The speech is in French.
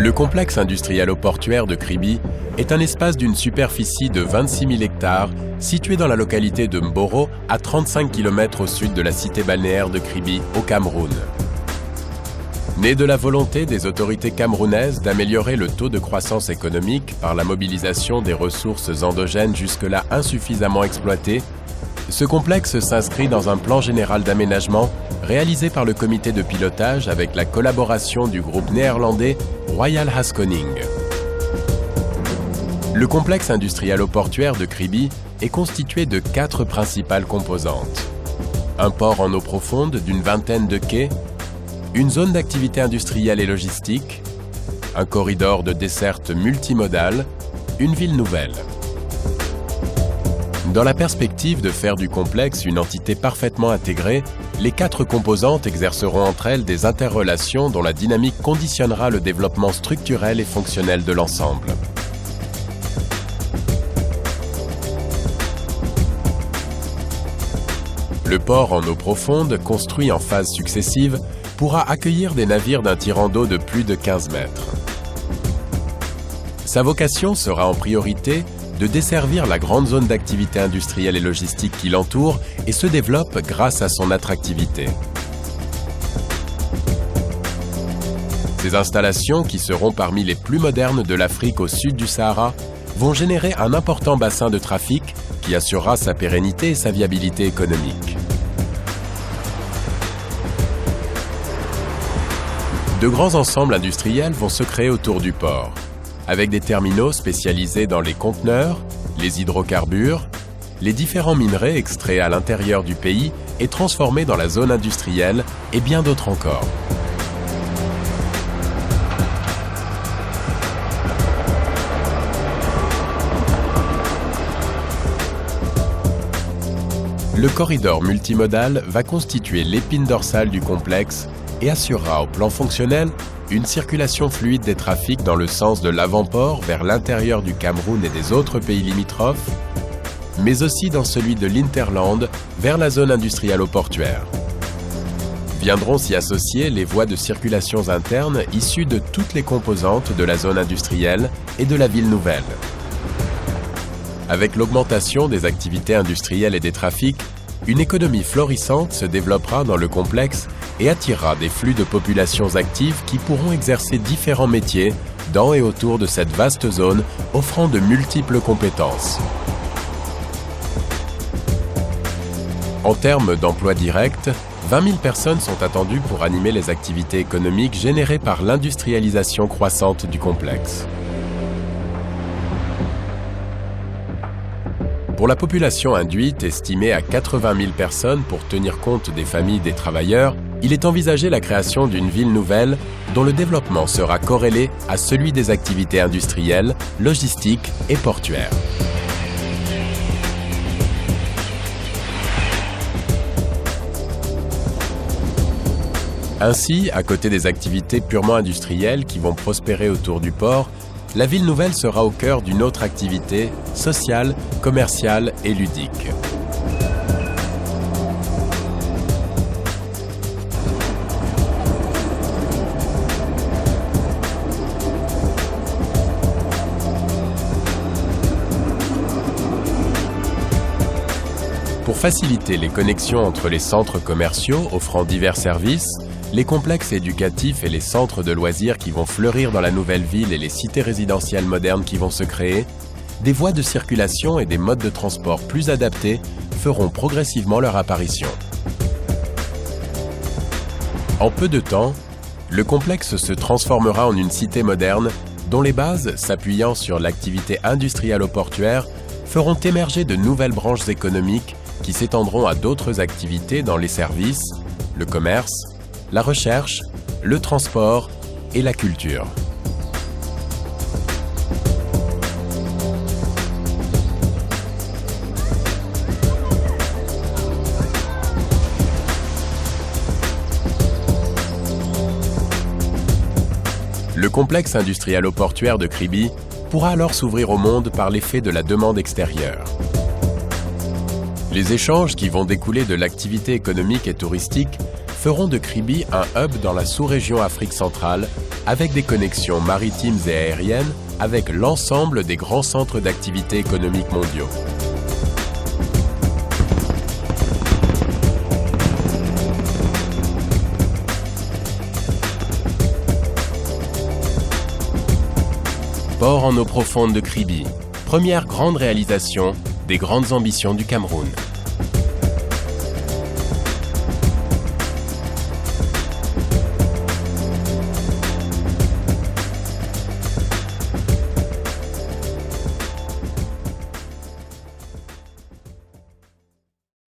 Le complexe industriel-portuaire de Kribi est un espace d'une superficie de 26 000 hectares situé dans la localité de Mboro, à 35 km au sud de la cité balnéaire de Kribi, au Cameroun. Né de la volonté des autorités camerounaises d'améliorer le taux de croissance économique par la mobilisation des ressources endogènes jusque-là insuffisamment exploitées, ce complexe s'inscrit dans un plan général d'aménagement réalisé par le comité de pilotage avec la collaboration du groupe néerlandais Royal Haskoning. Le complexe industriel-portuaire de Kribi est constitué de 4 principales composantes. Un port en eau profonde d'une vingtaine de quais, une zone d'activité industrielle et logistique, un corridor de desserte multimodale, une ville nouvelle. Dans la perspective de faire du complexe une entité parfaitement intégrée, les 4 composantes exerceront entre elles des interrelations dont la dynamique conditionnera le développement structurel et fonctionnel de l'ensemble. Le port en eau profonde, construit en phases successives, pourra accueillir des navires d'un tirant d'eau de plus de 15 mètres. Sa vocation sera en priorité de desservir la grande zone d'activité industrielle et logistique qui l'entoure et se développe grâce à son attractivité. Ces installations, qui seront parmi les plus modernes de l'Afrique au sud du Sahara, vont générer un important bassin de trafic qui assurera sa pérennité et sa viabilité économique. De grands ensembles industriels vont se créer autour du port, avec des terminaux spécialisés dans les conteneurs, les hydrocarbures, les différents minerais extraits à l'intérieur du pays et transformés dans la zone industrielle et bien d'autres encore. Le corridor multimodal va constituer l'épine dorsale du complexe et assurera au plan fonctionnel une circulation fluide des trafics dans le sens de l'avant-port vers l'intérieur du Cameroun et des autres pays limitrophes, mais aussi dans celui de l'Hinterland vers la zone industrielle-portuaire. Viendront s'y associer les voies de circulation internes issues de toutes les composantes de la zone industrielle et de la ville nouvelle. Avec l'augmentation des activités industrielles et des trafics, une économie florissante se développera dans le complexe et attirera des flux de populations actives qui pourront exercer différents métiers dans et autour de cette vaste zone, offrant de multiples compétences. En termes d'emplois directs, 20 000 personnes sont attendues pour animer les activités économiques générées par l'industrialisation croissante du complexe. Pour la population induite, estimée à 80 000 personnes pour tenir compte des familles des travailleurs, il est envisagé la création d'une ville nouvelle dont le développement sera corrélé à celui des activités industrielles, logistiques et portuaires. Ainsi, à côté des activités purement industrielles qui vont prospérer autour du port, la ville nouvelle sera au cœur d'une autre activité sociale, commerciale et ludique. Pour faciliter les connexions entre les centres commerciaux offrant divers services, les complexes éducatifs et les centres de loisirs qui vont fleurir dans la nouvelle ville et les cités résidentielles modernes qui vont se créer, des voies de circulation et des modes de transport plus adaptés feront progressivement leur apparition. En peu de temps, le complexe se transformera en une cité moderne dont les bases, s'appuyant sur l'activité industrielle-portuaire, feront émerger de nouvelles branches économiques qui s'étendront à d'autres activités dans les services, le commerce, la recherche, le transport et la culture. Le complexe industriel-portuaire de Kribi pourra alors s'ouvrir au monde par l'effet de la demande extérieure. Les échanges qui vont découler de l'activité économique et touristique feront de Kribi un hub dans la sous-région Afrique centrale, avec des connexions maritimes et aériennes avec l'ensemble des grands centres d'activité économiques mondiaux. Port en eau profonde de Kribi, première grande réalisation des grandes ambitions du Cameroun.